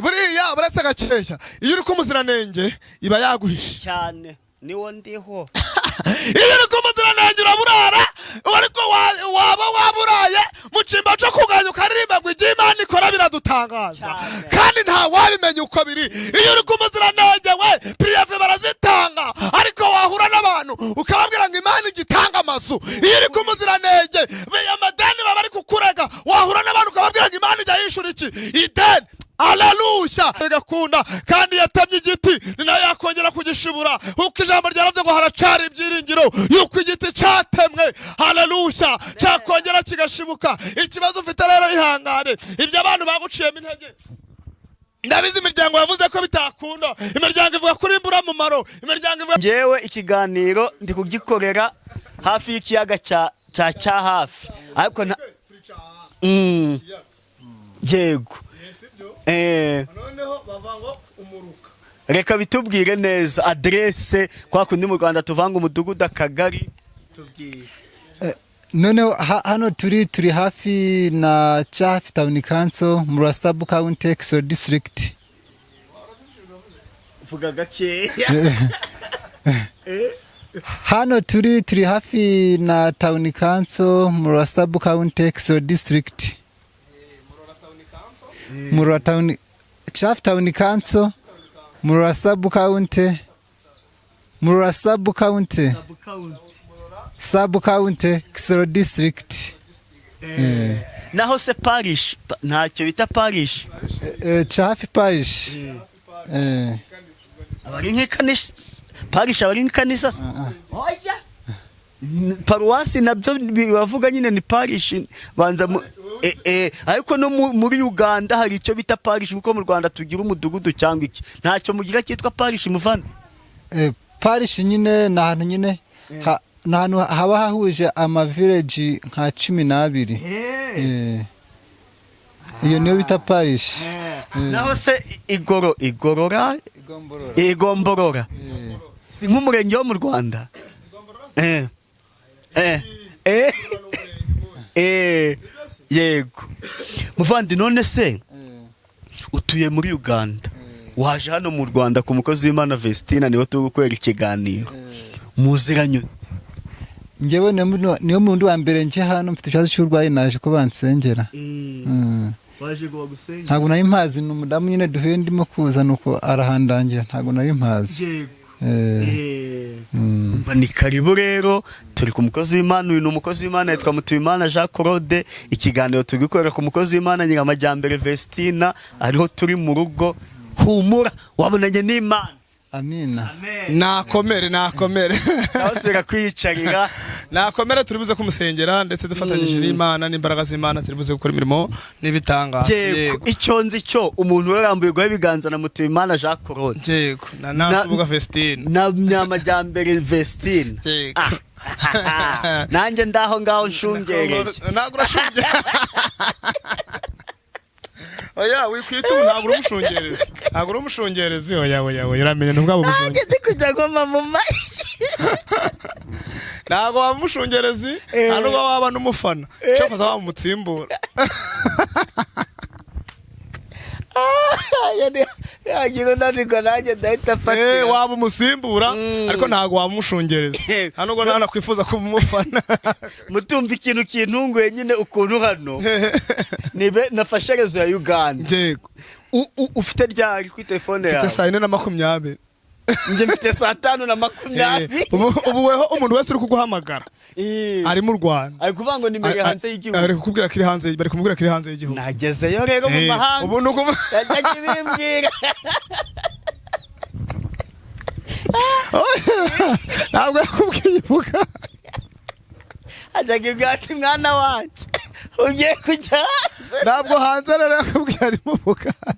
buriya buretse gakesha iyo uri kumuziranenge iba yaguhishe cyane niwo ndiho iyo uri kumuziranenge uraburara ariko waba waburaye mu cimba cyo kuganyuka aririmba ngo iby'Imana ikora biradutangaza kandi nta wabimenya uko biri iyo uri kumuziranenge we prive barazitanga ariko wahura n'abantu ukababwira ngo Imana igitanga amazu iyo uri kumuziranenge amadeni baba ari kukurega wahura n'abantu ukababwira ngo Imana ijya yishura iki ideni Haleluya gakunda kandi yatamye igiti ni nayo yakongera kugishibura uko ijambo ryaravye ngo haracari ibyiringiro yuko igiti catemwe haleluya cyakongera kigashibuka ikibazo ufite rero ihangane ibyo abantu baguciyemo intege ndabizi imiryango yavuze ko bitakunda imiryango ivuga kuri imbura mu maro imiryango ivuga njewe ikiganiro ndi kugikorera hafi y'ikiyaga cha hafi ariko yego noneho bavango umuruka reka bitubwire neza adresse kwa kundi mu Rwanda tuvanga umudugudu akagari tubwire noneho hano turi hafi na Chafi Town Council mu Rasabu County Exo District vuga gake hano turi hafi na Town Council mu Rasabu County Exo District Murora Town Chafi Town Council Murora Sub County Sub County Kisoro District naho se parish ntacyo bita parish Chafi parish abari nk'ikanisha parish abari nk'ikanisha oya paruwasi nabyo bavuga nyine ni parish banza ariko no muri Uganda hari icyo bita parish kuko mu Rwanda tugira umudugudu cyangwa iki ntacyo mugira cyitwa parish muvana parish nyine nahantu nyine nahantu haba hahuje ama village nka 12 iyo niyo bita parish naho se igomborora si nk'umurenge wo mu Rwanda yego muvandi none se utuye muri Uganda waje hano mu Rwanda ku mukozi w'Imana Vestina niwe turi gukorera ikiganiro muziranye ngewe niyo muntu wa mbere nje hano mfite ikibazo cy'urwaye naje ko bansengera waje go gusengera ntago nari mpazi n'umudamu nyine duhuye ndimo kuza nuko arahandangira ntago nari mpazi umva ni karibu rero turi ku mukozi w'Imana uyu n'umukozi w'Imana yitwa Mutuyimana Jean Claude ikiganiro turi gukorera ku mukozi w'Imana Nyiramajyambere Vestina ariho turi mu rugo humura wabonanye n'Imana amina nakomere sawusira kwiyicarira nakomere turibuze kumusengera ndetse dufatanyije n'Imana n'imbaraga z'Imana turibuze gukora imirimo n'ibitangaza yego icyo nzi cyo umuntu yarambuye gwa biganza na Mutuyimana Jean Claude yego nasubuga Vestina na Nyiramajyambere Vestina nanjye ndaho ngaho nshungereye nagurashunge oya wikwita ntabwo uri umushungerezi oya uramenye ntubwabo gushungereza nanjye ndikujya goma mu mayi ntabwo waba umushungerezi ntabwo waba n'umufana cyo kuza waba umutsimbura yagira naniko nanjye ndahita fatira waba umusimbura ariko ntabwo waba umushungereza ntabwo nakwifuza kuba umufana mutumva ikintu kintunguye nyine ukuntu hano nibe nafashe rezo ya Uganda yego ufite ryari kuri telefone yawe mfite 4:20 nje mfite 5:20 ubu weho umuntu wese uri kuguhamagara ari mu Rwanda ari kuvuga ngo nimero hanze y'igihugu ari kukubwira kiri hanze bari kumubwira kiri hanze y'igihugu nagezeyo rero mu mahanga ubu nuko yajya bimbwira ntabwo yakubwiye ibuka ajya gati mwana wacu ugiye kujya ntabwo hanze rero yakubwiye ari mu Buganda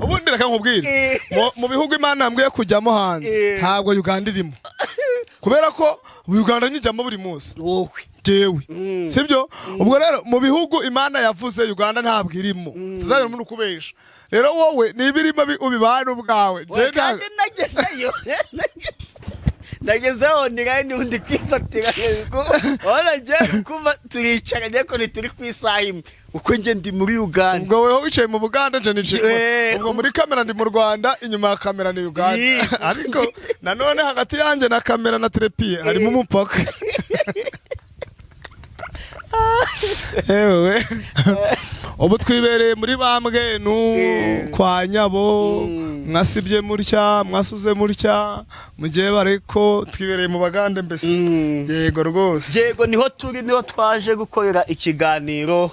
ubundi reka nkubwire mu bihugu Imana yambwiye kujyamo hanze ntabwo Uganda irimo kubera ko Uganda nyijyamo buri munsi wowe jewe sibyo ubwo rero mu bihugu Imana yavuze Uganda ntabwo irimo tuzagera muri kubesha rero wowe nibirimo ubibana ubwawe je nagezeyo nagezeho online undi kwifatira yego wala ngiye kuva turicaranye ko turi ku isaha imwe uko nge ndi muri Uganda ubwo weho wicaye mu Buganda je nicaye ubwo muri kamera ndi mu Rwanda inyuma ya kamera ni Uganda ariko nanone hagati yanjye na kamera na telepie harimo umupaka ewe ubu twibereye muri bambwe kwa Nyabo mwasibye murya mwasuze murya mugiye bariko twibereye mu Bagande mbese yego rwose yego niho twaje gukorera ikiganiro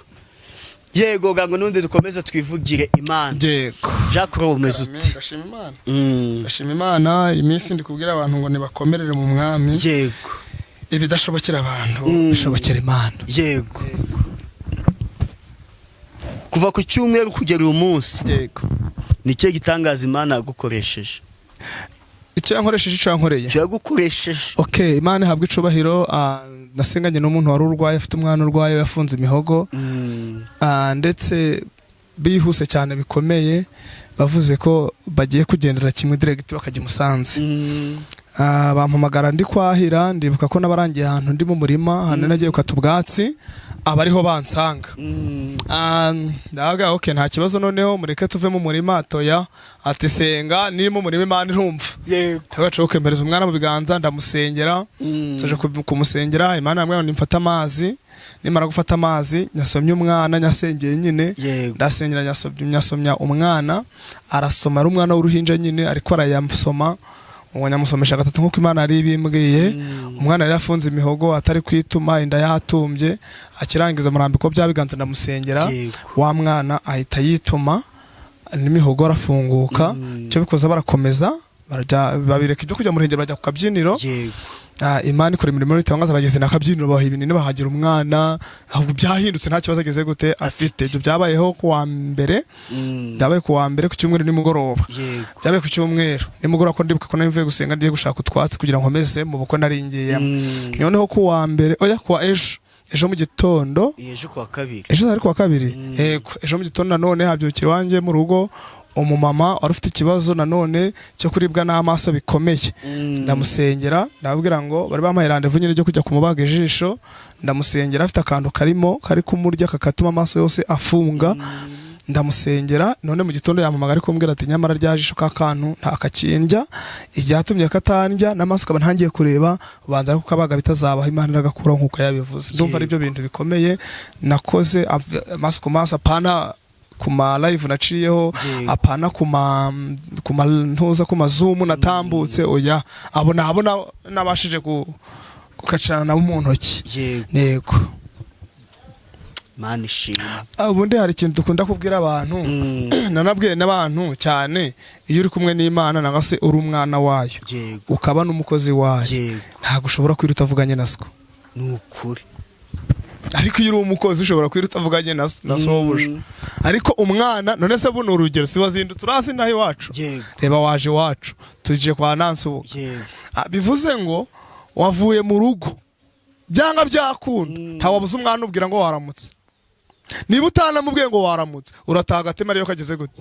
yego gango nundi dukomeze twivugire Imana yego Jacques umeze uti ndashima Imana ndashima Imana iminsi ndi kubwira abantu ngo nibakomerere mu mwami yego ibidashobokera abantu bishobokera Imana yego kuva ku cyumweru kugera uyu munsi yego nicyo gitangaza Imana yagukoresheje icyo yankoresheje icyo yankoreye yagukoresheje okay Imana ihabwa icubahiro nasenganye n'umuntu wari urwaye afite umwana urwaye yafunze imihogo ndetse bihuse cyane bikomeye bavuze ko bagiye kugendera kimwe direct bakajya Musanze bampamagara ndi kwahira ndibuka ko nabarangiye ahantu ndi mu murima hano nagiye gukata ubwatsi abariho bansanga ndaga okay nta kibazo noneho mureke tuve mu murima atoya ati senga nirimo murima Imana irumva yego tagacoke mpereza umwana mu biganza ndamusengera saje kumusengera Imana yamwe ndimfata amazi nimara gufata amazi nyasomye umwana nyasengeye nyine ndasengera nyasomya umwana arasoma ari umwana w'uruhinja nyine ariko arayasoma nyamusomesha gatatu nkuko Imana ari ibimbwiye umwana yari afunze imihogo atari kwituma inda yatumbye akirangiza murambiko byabiganza ndamusengera wa mwana ahita yituma n'imihogo arafunguka cyo bikoza barakomeza babireka ibyo kujya mu ruhengero bajya ku kabyiniro Imana ikora imirimo itangaza bageze nakabyiniro baha ibinini bahagira umwana ahubwo byahindutse nta kibazo ageze gute afite ibyo byabayeho ku wa mbere byabaye ku wa mbere ku cyumweru nimugoroba byabaye ku cyumweru nimugoroba ko ndibuka ko navuye gusenga ndiye gushaka utwatsi kugira ngo nkomeze mu bukwe naringiye noneho ku wa mbere oya ku wa ejo mu gitondo ejo ku wa kabiri ari ku wa kabiri yego ejo mu gitondo nanone habyukira wanjye mu rugo umumama wari ufite ikibazo nanone cyo kuribwa n'amaso bikomeye ndamusengera ndababwira ngo bari bampaye rendezvous nyine ryo kujya kumubaga ijisho ndamusengera afite akantu kari kumurya kakatuma amaso yose afunga ndamusengera none mu gitondo yampamagara ariko kumbwira ati nyamara rya jisho kakantu nta kakindya ijyatumye katandya n'amaso kaba ntangiye kureba ubanza ko kabaga bitazabaho Imana iragakura nkuko yabivuze ndumva ari byo bintu bikomeye nakoze amaso ku maso apana kuma live naciyeho apana kuma ntuza kuma zoom natambutse oya abona nabashije gukacana nabo mu ntoki yego Mana ishimwe ubundi hari ikintu dukunda kubwira abantu nanabwiye n'abantu cyane iyo uri kumwe n'Imana nangase uri umwana wayo ukaba n'umukozi wayo ntago ushobora kwiruta avuganye naswo nukuri ariko iyo uri umukozi ushobora kwiruta avuganye na sobuja ariko umwana none se buno urugero siwazindutse urazi nahi wacu reba waje wacu tuje kwa Nansu bivuze ngo wavuye mu rugo byanga byakunda ntawabuze umwana ubwira ngo waramutse niba utanamubwiye ngo waramutse urataga atema ariyo kageze gute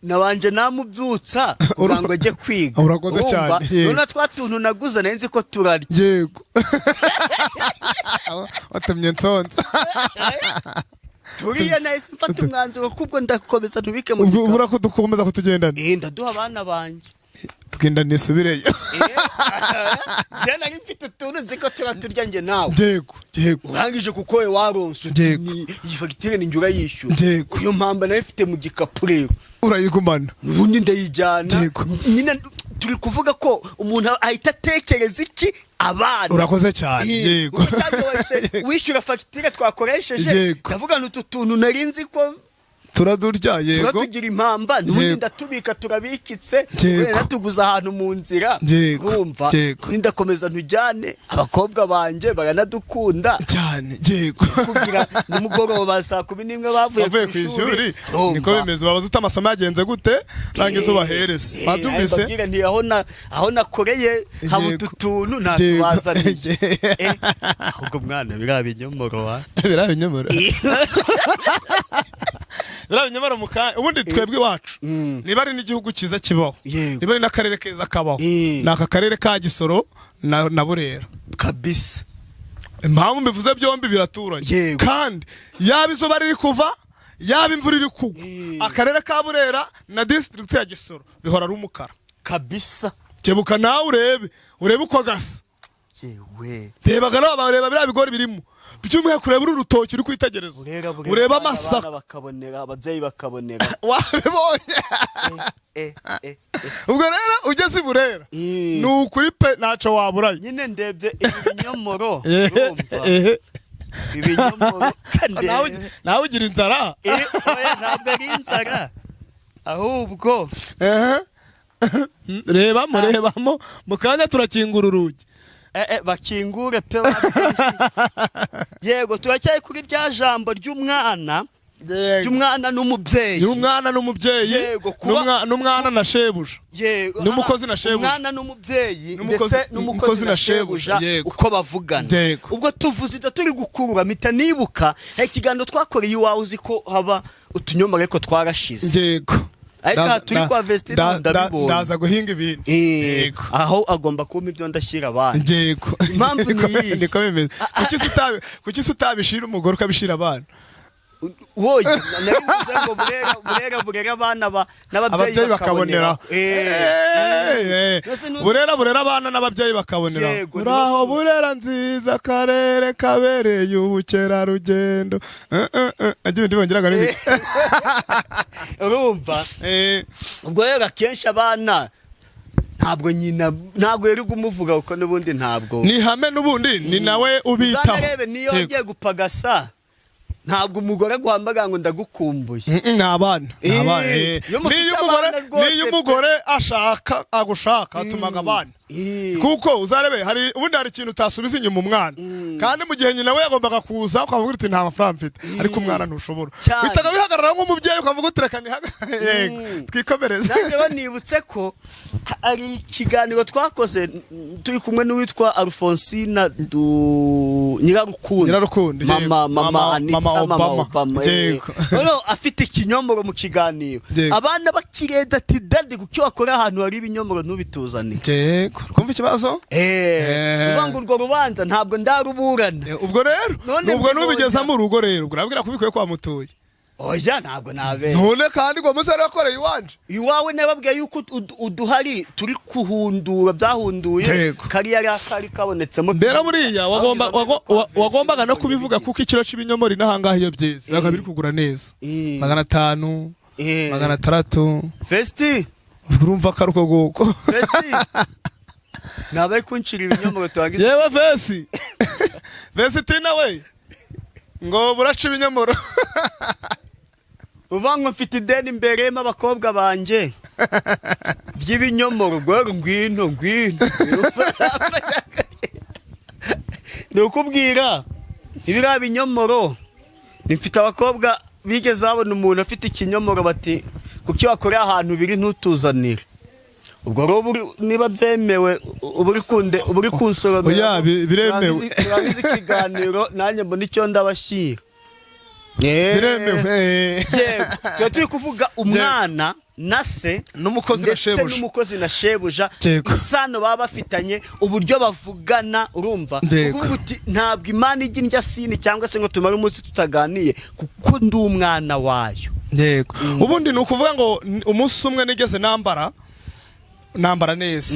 nabanje namubyutsa ngo ajye kwiga urakoze cyane none twatuntu naguze nenzi ko turarya yego watumye nsonza turiya nahise mfata umwanzuro kubwo ndakomeza ntubike mu gikapu urakomeza kutugendana ndaduha abana banjye tugenda nisubireyo jana mfite utuntu nzi ko turya nge nawe yego urangije kuko we waronse iyi fagitire ni njura yishyura iyo mpamba nayo ifite mu gikapu rero urayigumana ubundi ndayijyana nyine turi kuvuga ko umuntu ahita atekereza iki abana urakoze cyane yego wishyura fagitire twakoresheje ndavuga utu tuntu nari nzi ko turadurya yego turatugira impamba n'ubundi ndatubika turabikitse natuguza ahantu mu nzira urumva ndakomeza ntujyane abakobwa banje baranadukunda cyane yego kugira nimugoroba saa 11 bavuye ku ishuri niko bimeze babaza utamasomo yagenze gute rangiza ubaherese babyumvise bagira nti aho nakoreye haba utuntu natubazaniye ahubwo mwana birabinyomoro birabinyomoro biriya binyomoro ubundi twebwe iwacu niba ari n'igihugu cyiza kibaho niba ari n'akarere keza kabaho ni aka karere ka Gisoro na Burera kabisa. impamvu mbivuze byombi biraturanye kandi yaba izuba riri kuva yaba imvura iri kugwa akarere ka Burera na district ya Gisoro bihora ari umukara kabisa. kebuka nawe urebe uko gasa yewe rebaga n'abareba biriya bigori birimo byumwe kureba uru rutoki uri kwitegereza ureba amasaka bakabonera ababyeyi bakabonera wabibonye ubwo rero ugeze i Burera ni ukuri pe ntacyo waburayo nyine ndebye ibinyomoro urumva ibinyomoro nawe ugira inzara oya ntabwo ari inzara ahubwo rebamo mu kanya turakingura urugi bakingure pe yego turacyari kuri rya jambo ry'umwana n'umubyeyi n'umwana na shebuja n'umukozi na shebuja umwana n'umubyeyi ndetse n'umukozi na shebuja uko bavugana ubwo tuvuze turi gukurura mpita nibuka ikiganiro twakoreye iwawe uzi ko haba utunyomoro ariko twarashize yego ariko turi kwa Vestine ndabibonye ndaza guhinga ibindi aho agomba kuba ibyo ndashyira abana yego impamvu niyi niko bimeze kuki utabishira umugore ukabishira abana wowe narivuze ngo burera abana n'ababyeyi bakabonera burera abana n'ababyeyi bakabonera uraho Burera nziza akarere kabereye ubukerarugendo ndibongeraga n'ibiki urumva ubwo rero akenshi abana ntabwo yari kumuvuga kuko n'ubundi ntabwo ni hame n'ubundi ni nawe ubitaho uzanarebe niyo ugiye gupagasa ntabwo umugore aguhambaga ngo ndagukumbuye ni abana niyo umugore agushaka atumaga abana kuko uzarebe ubundi hari ikintu utasubiza inyuma umwana kandi mu gihe nyina we yagombaga kuza ukavuga uti nta mafaranga mfite ariko umwana ntushobora bitaga bihagarara nk'umubyeyi ukavuga uti reka twikomereze nanjye banibutse ko ari ikiganiro twakoze turi kumwe n'uwitwa Alphonsina Nyirarukundo mama Obama afite ikinyomoro mu kiganiro abana bakireza ati dadi kuki wakora ahantu hari ibinyomoro ntubituzane kumva ikibazo ngo urwo rubanza ntabwo ndaruburana ubwo rero nubwo nubigeza mu rugo rero urabwira kubikuye kwa mutuye oya ntabwo nabe none kandi ngo musare yakoreye iwawe nababwiye yuko uduhari turi kuhundura byahunduye kariya kari kabonetsemo rero buriya wagombaga no kubivuga kuko ikiro cy'ibinyomoro inahangaha iyo byeze biba biri kugura neza 500 600 Vesti urumva karuko guko Vesti nabaye kunshira ibinyomoro twangize yewe Vesti tina we ngo buraca ibinyomoro uvango mfite ideni imbere y'abakobwa banje by'ibinyomoro gwero ngwino nukubwira ibira binyomoro nifite abakobwa bigeze babona umuntu afite ikinyomoro bati kuki wakoreye ahantu biri ntutuzanire ubwo rero niba byemewe uburi kunsoromera oya biremewe turabizi ikiganiro nanjye mbona icyo ndabashyira biremewe turi kuvuga umwana na se n'umukozi na shebuja isano baba bafitanye uburyo bavugana urumva uti ntabwo Imana ijya indya sini cyangwa se ngo tumare umunsi tutaganiye kuko ndi umwana wayo yego ubundi ni ukuvuga ngo umunsi umwe nigeze nambara neza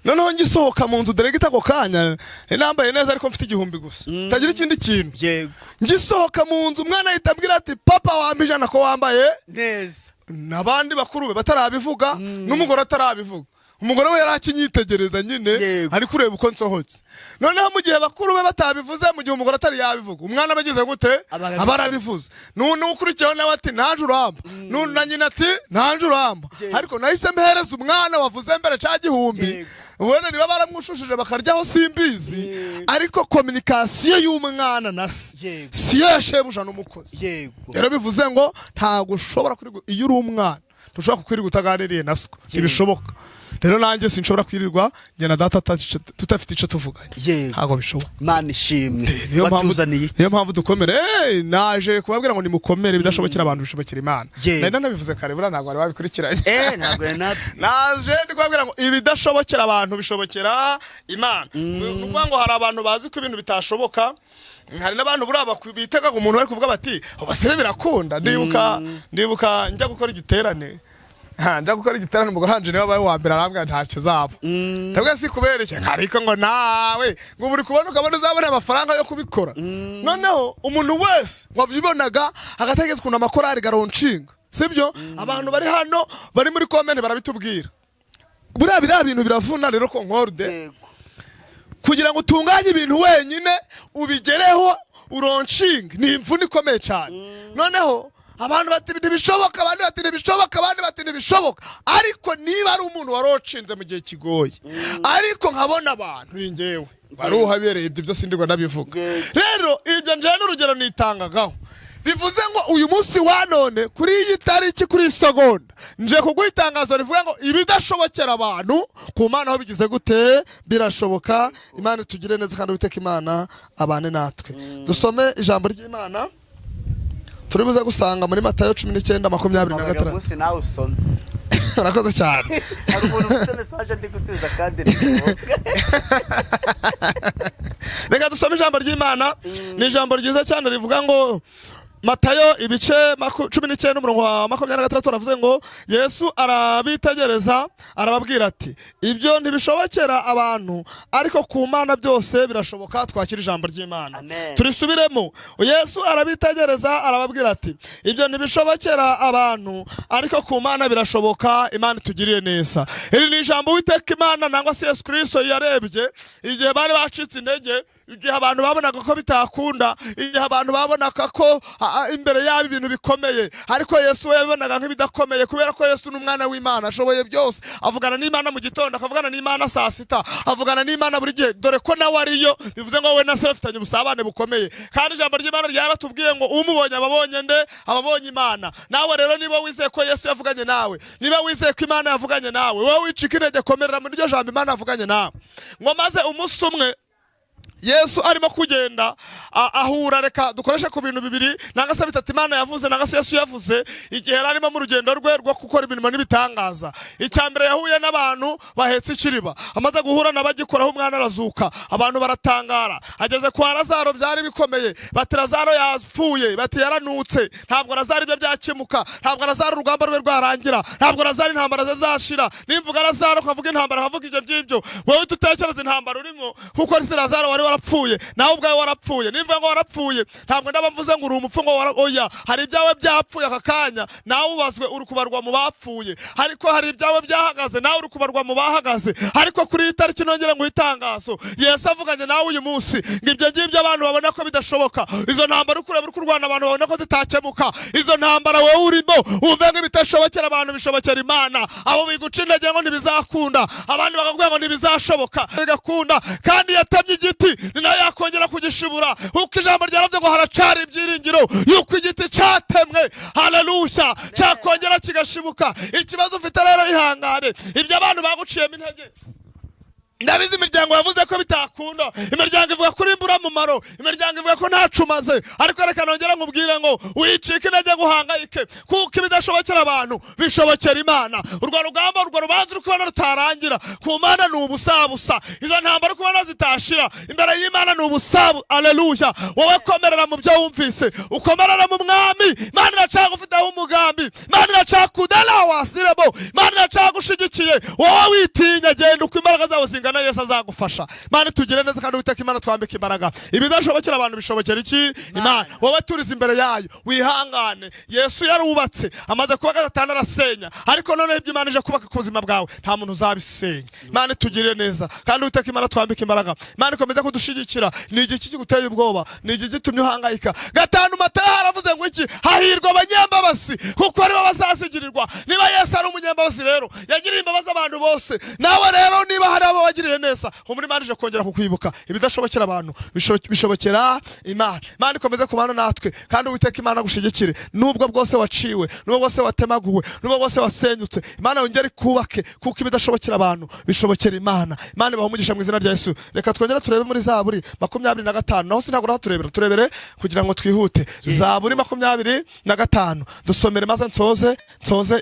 noneho ngisohoka mu nzu dore gitako kanya nambaye neza ariko mfite 1000 gusa tagira ikindi kintu yego ngisohoka mu nzu umwana ahita ambwira ati papa wambije nako wambaye neza nabandi bakuru be batarabivuga n'umugore atarabivuga umugore we yarakinyitegereza nyine ari kureba uko nsohotse noneho mu gihe bakuru be batabivuze mu gihe umugore atari yabivuga umwana bagize gute abarabivuze none ukurikiyeho nawe ati ntaje uramba none na nyina ati ntaje uramba ariko nahise mpereza umwana wavuze mbere ca 1000 wenda niba baramwushushije bakaryaho simbizi ariko communication y'umwana na se siyo yashebuja n'umukozi rero bivuze ngo ntago ushobora kuri iyo uri umwana tushobora kukwiri gutaganiriye naswo ibishoboka rero nanjye sinshobora kwirirwa njye na data tutafite icyo tuvuganye ntabwo bishoboka. Imana ishimwe watuzaniye. Niyo mpamvu dukomere. Naje kubabwira ngo nimukomere, bidashobokera abantu bishobokera Imana. Nari nanabivuze kare, buriya ntabwo wari wabikurikiranye. Ntabwo naje ndi kubabwira ngo ibidashobokera abantu bishobokera Imana. Nukuvuga ngo hari abantu bazi ko ibintu bitashoboka, hari n'abantu buriya bitega umuntu bari kuvuga bati basebe birakunda. Ndibuka njya gukora igiterane, umugore wanje niwe wabaye wa mbere arambwira ntacyo zabo. Ndabwo si kubera iki, ariko ngo nawe ngo buri kubona ukabona uzabona amafaranga yo kubikora. Noneho umuntu wese wabyibonaga agategeza ukuntu amakorari garonshinga, sibyo? Abantu bari hano bari muri comment barabitubwira. Buriya bintu biravuna rero ko nkorde kugira ngo utunganye ibintu wenyine ubigereho uronshinga ni imvune ikomeye cyane. Noneho abantu bati ntibishoboka, abandi bati ntibishoboka, abandi bati ntibishoboka. Ariko niba ari umuntu waronshinze mu gihe kigoye, ariko nkabona abantu njyewe baruhabereye, ibyo byose ndirwa ndabivuga. Rero ibyo njye n'urugero nitangagaho, bivuze ngo uyu munsi wa none kuri iyi tariki, kuri iyi segonda, nje kuguha itangazo rivuga ngo ibidashobokera abantu ku Mana aho bigize gute birashoboka. Imana tugire neza kandi Uwiteka Imana abane natwe. Dusome ijambo ry'Imana turibuze gusanga muri Matayo 19:23. Munsi nawe usome. Urakoze cyane. Hari umuntu ufite message ndi gusubiza kandi reka dusome ijambo ry'Imana. Ni ijambo ryiza cyane rivuga ngo Matayo ibice 19:23 aravuze ngo Yesu arabitegereza arababwira ati ibyo ntibishobokera abantu ariko ku Mana byose birashoboka. Twakira ijambo ry'Imana turisubiremo. Yesu arabitegereza arababwira ati ibyo ntibishobokera abantu ariko ku Mana birashoboka. Imana tugiriye neza. Iri ni ijambo Uwiteka Imana nangwa se Yesu Kristo yarebye igihe bari bacitse intege, igihe abantu babonaga ko bitakunda, igihe abantu babonaga ko imbere yabo ibintu bikomeye, ariko Yesu we yabonaga nk'ibidakomeye kubera ko Yesu n'umwana w'Imana ashoboye byose. Avugana n'Imana mu gitondo, akavugana n'Imana saa sita, avugana n'Imana buri gihe, dore ko nawe ariyo. Bivuze ngo we na se bafitanye ubusabane bukomeye, kandi ijambo ry'Imana ryaratubwiye ngo umubonye ababonye nde? Ababonye Imana. Nawe rero niba wizeye ko Yesu yavuganye nawe, niba wizeye ko Imana yavuganye nawe, wowe wicika intege, komerera muri iryo jambo Imana yavuganye nawe. Ngo maze umunsi umwe Yesu arimo kugenda ahura, reka dukoreshe ku bintu bibiri nanga se bitatu Imana yavuze nanga se Yesu yavuze igihe arimo mu rugendo rwe rwo gukora ibintu n'ibitangaza. Icyambere yahuye n'abantu bahetse ikiriba, amaze guhura n'abagikoraho umwana arazuka, abantu baratangara. Ageze kwa Lazaro byari bikomeye, bati Lazaro yapfuye, bati yaranutse. Ntabwo Lazaro ibyo byakemuka, ntabwo Lazaro urugamba rwe rwarangira, ntabwo Lazaro intambara zazashira. Nimvuga Lazaro kavuga intambara, kavuga ibyo by'ibyo, wowe tutekereza intambara urimo, kuko ari Lazaro wari warapfuye, nawe ubwawe warapfuye. Nimvuga ngo warapfuye, ntabwo ndabamvuze ngo uri umupfu ngo oya, hari ibyawe byapfuye aka kanya, nawe ubazwe uri kubarwa mu bapfuye. Ariko hari ibyawe byahagaze, nawe uri kubarwa mu bahagaze. Ariko kuri iyi tariki nongera ngo itangazo, Yesu avuganye nawe uyu munsi ngo ibyo ngibyo abantu babona ko bidashoboka, izo ntambara ukureba uri kurwana abantu babona ko zitakemuka, izo ntambara wowe urimo wumve ngo ibitashobokera abantu bishobokera Imana. Abo biguca intege ngo ntibizakunda, abandi bakakubwira ngo ntibizashoboka, bigakunda. Kandi yatamye igiti ni nayo yakongera kugishibura, kuko ijambo ryarabye ngo haracari ibyiringiro yuko igiti catemwe, haleluya, cyakongera kigashibuka. Ikibazo ufite rero ihangane, ibyo abantu baguciyemo intege. Ndabizi imiryango yavuze ko bitakunda, imiryango ivuga kuri imburamumaro, imiryango ivuga ko ntacumaze. Ariko reka nongera nkubwire ngo wicike intege guhangayike, kuko ibidashobokera abantu bishobokera Imana. Urwo rugamba, urwo rubanza uri kubona rutarangira, ku Mana ni ubusabusa. Izo ntambara kubona zitashira, imbere y'Imana ni ubusabu. Aleluya. Wowe komerera mu byo wumvise, ukomerera mu Mwami. Imana iracaka ufiteho umugambi, Imana iracaka kudala wasirebo, Imana iracaka ushigikiye. Wowe witinya, genda uko imbaraga zawe zingana, Yesu azagufasha. Imana tugire neza kandi Uwiteka Imana twambike imbaraga. Ibidashobokera abantu bishobokera iki? Imana. Wowe turize imbere yayo, wihangane. Yesu yarubatse, amaze kuba gatanu arasenya, ariko none ibyo Imana ije kubaka ku buzima bwawe nta muntu uzabisenya. Imana tugire neza kandi Uwiteka Imana twambike imbaraga. Imana ikomeza kudushigikira. Ni igiki kiguteye ubwoba? Ni igiki gitumye uhangayika? Gatanu Matayo haravuze ngo iki? Hahirwa abanyambabazi kuko aribo bazasigirirwa. Niba Yesu ari umunyambabazi rero, yagiriye imbabazi abantu bose. Nawe rero niba hari abo yagiriye neza humura Imana ije kongera kukwibuka ibidashobokera abantu bishobokera Imana. Imana ikomeze kubana natwe kandi Uwiteka Imana gushigikire nubwo bwose waciwe, nubwo bwose watemaguwe, nubwo bwose wasenyutse, Imana yongere kubake kuko ibidashobokera abantu bishobokera Imana. Imana bahumugisha mu izina rya Yesu. Reka twongere turebe muri Zaburi 25 naho sinagura turebere kugira ngo twihute. Zaburi 25 dusomere maze nsoze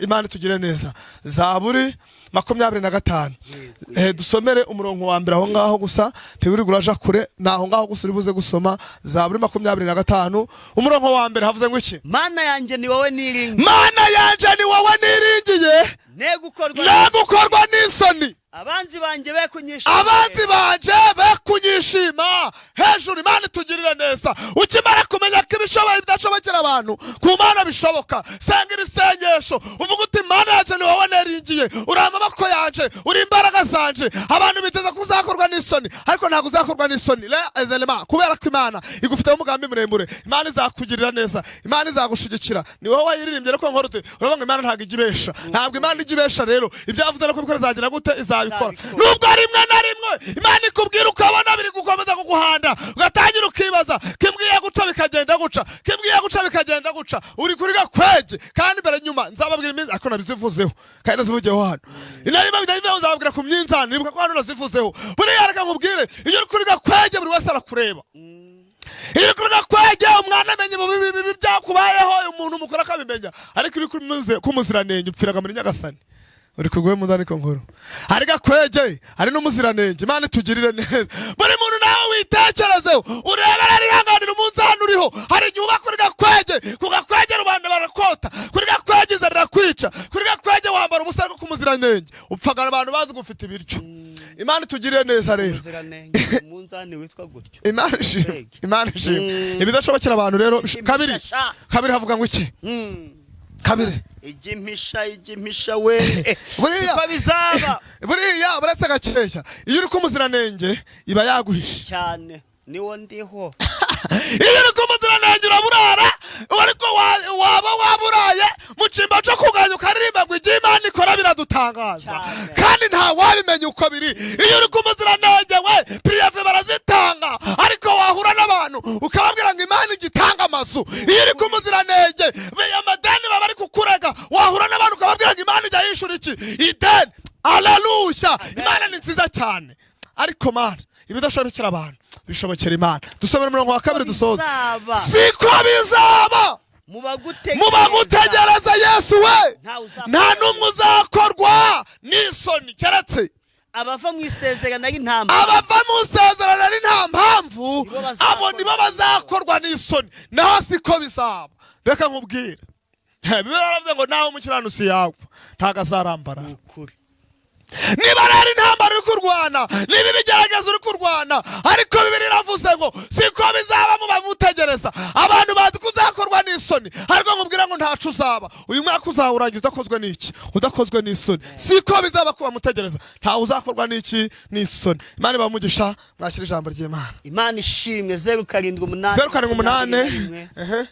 Imana tugire neza. Zaburi 25 dusomere umurongo wa mbere aho ngaho gusa teburi guraja kure naho ngaho gusa uribuze gusoma Zaburi 25 umurongo wa mbere havuze ngo iki? Mana yanje ni wowe niringiye, Mana yanje ni wowe niringiye, negukorwa n'isoni. Abanzi banje bekunyishima hejuru. Imana tugirire neza. Ukimara kumenya ko ibishoboye bidashobokera abantu ku Mana bishoboka, senga isengesho uvuga uti Mana yanje ni wowe niringiye, uri amaboko yanje, uri imbaraga zanje. Abantu biteze kuzakorwa n'isoni ariko ntabwo uzakorwa n'isoni kubera ko Imana igufiteho umugambi muremure. Imana izakugirira neza, Imana izagushigikira. Ni wowe wayiririmbye ariko nkorote uravuga Imana ntabwo igibesha. Ntabwo Imana igibesha rero ibyavuze no kubikora zagira gute izabikora. Nubwo rimwe na rimwe Imana ikubwira ukabona biri gukomeza kuguhanda ugatangira ukibaza kimbwiye guca bikagenda guca uri kuri gakwege kandi mbere nyuma nzababwira iminsi ako nabizivuzeho kandi nazivugeho hano inarima bidayiveho nzababwira ku myinzani nibuka ko hano nazivuzeho buriya reka nkubwire iyo uri kuri gakwege buri wese arakureba. Iyo kuri gakwege umwana amenye mu bibi byakubayeho umuntu mukora akabimenya ariko uri kumuziranenge upfiraga muri Nyagasani uri kuguhe muzani ko nkuru ari gakwege ari n'umuziranenge. Imana tugirire neza. Buri muntu nawe witekerezeho urebera ari hanganira umunzani uriho. Hari igihe uba kuri gakwege ku gakwege rubanda barakota, kuri gakwege izarira kwica, kuri gakwege wambara ubusa ariko kumuziranenge upfagana abantu bazi gufite ibiryo. Imana tugirire neza rero. Umunzani witwa gutyo. Imana ishimwe ibidashobokera abantu rero. Kabiri havuga ngo iki? Kabiri ijimpisha we buriya buretse gakeshya iyo uri kumuziranenge iba yaguhishe cyane niwo ndiho. Iyo uri kumuziranenge uraburara ariko waba waburaye mu cyimba cyo kuganya ukaririmba ngo Imana ikora biradutangaza kandi nta wabimenya uko biri. Iyo uri kumuziranenge we prive barazitanga ariko wahura n'abantu ukababwira ngo Imana igitanga amazu. Iyo uri kumuziranenge amadeni baba ari kukurega wahura n'abantu ukababwira ngo Imana ijya yishura iki ideni. Haleluya. Imana ni nziza cyane ariko Mana ibidashobokera abantu bishobokera Imana. Dusomera umurongo wa kabiri dusoza. Siko bizaba mu bagutegereza Yesu we nta n'umwe uzakorwa n'isoni keretse abava mu isezerano ari nta mpamvu abo nibo bazakorwa n'isoni. Naho siko bizaba. Reka nkubwire Bibiliya yaravuze ngo naho umukiranutsi yagwa ntago azarambara. Niba rero intambara uri kurwana niba ibigeragezo uri kurwana ariko Bibiliya iravuze ngo siko bizaba mu bamutegereza. Abantu bazi kuzakorwa n'isoni ariko nkubwira ngo ntacu uzaba. Uyu mwaka uzawurangiza udakozwe n'iki? Udakozwe n'isoni. Siko bizaba kuba mutegereza ntawe uzakorwa n'iki? N'isoni. Imana ibamugisha mwakira ijambo ry'Imana. Imana ishimwe 078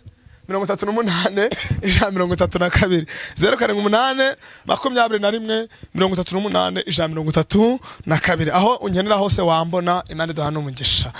38 32 078 21 32 aho unkenera hose wambona. Imana iduhana umugisha.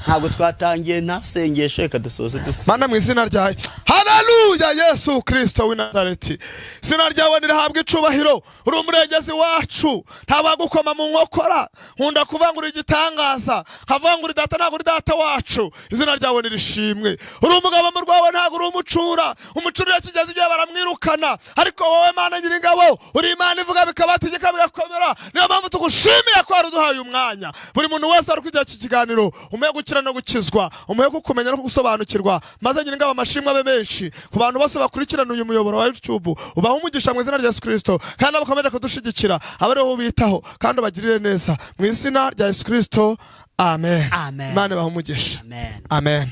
ntabwo twatangiye nta sengesho reka dusoze dusa. Mana mu izina ryawe. Haleluya. Yesu Kristo w'i Nazareti izina ryawe nirahabwa icubahiro. Uri umurengezi wacu ntabagukoma mu nkokora. Nkunda kuvangura igitangaza nkavangura data ntabwo uri data wacu. Izina ryawe nirishimwe. Uri umugabo mu rwawe ntabwo uri umucura. Umucurira kigeze igihe baramwirukana ariko wowe Mana nyiringabo uri Imana ivuga bikabategeka bigakomera. Niyo mpamvu tugushimiye ko waruduhaye umwanya. Buri muntu wese ari kujya iki kiganiro umuhe gukira no gukizwa, umuhe kumenya no gusobanukirwa, maze nyiringabo amashimwe abe menshi ku bantu bose bakurikirana uyu muyoboro wa YouTube. Ubaha umugisha mu izina rya Yesu Kristo kandi abakomeje kudushigikira abariho bitaho kandi bagirire neza mu izina rya Yesu Kristo. Amen. Imana ibaha umugisha. Amen.